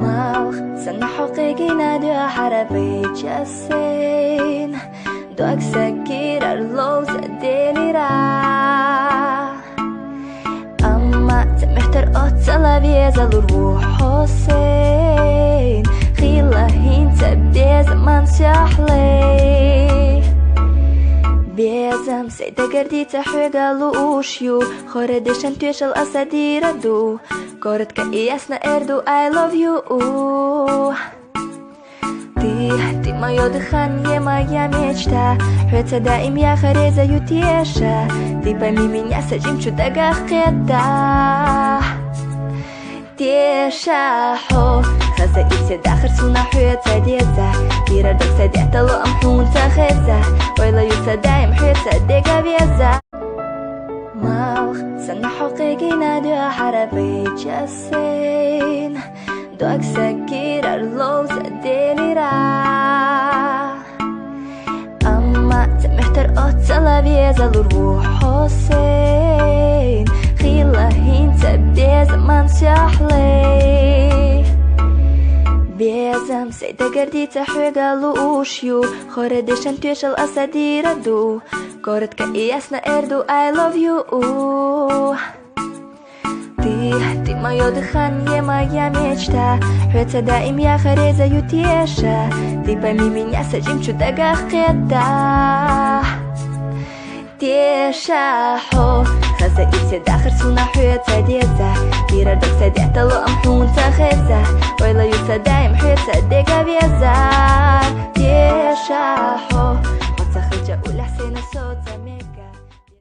Малх sana حقيقينا دو حربي جسين دوك سكير اللوز ديلي را أما تمحتر أطلع بيزا الروح حسين خيلا هين تبدي زمان شحلي بيزم سيدا قردي تحويقا لوشيو خوردشن توش الأسادير دو قرد كإياسنا إردو I love you Ты моё дыхание, моя мечта Хвется даим я хареза ютеша Ты пойми меня, садим чудагах кеда Теша хо خزا إبسي داخر سونا حويتا ديزا كيرا دكسا ديتا لو أمحون تخزا ويلا يوسا دايم حويتا ديقا بيزا مالخ سنة حقيقينا دو حربي جسين دوك سكير اللوز ديلي را أما تمحتر أطلع بيزا الروح حسين خيلا هين تبدي زمان شحلي بيزم سيدا قردي تحويقا لوشيو خوردشن توش الأسادير دو قرد كإياسنا إردو I love you Ты моё дыхание, моя мечта Хвется даим я хареза ютеша Ты пойми меня, садим чудагах кеда Теша хо خزا إبسي داخر سونا حويتا ديزا كيرا دكسا ديتا لو أمحون تخزا ويلا يوسا دايم حويتا ديقا بيزا تيشا حو خدسا خرجة أولى حسين الصوت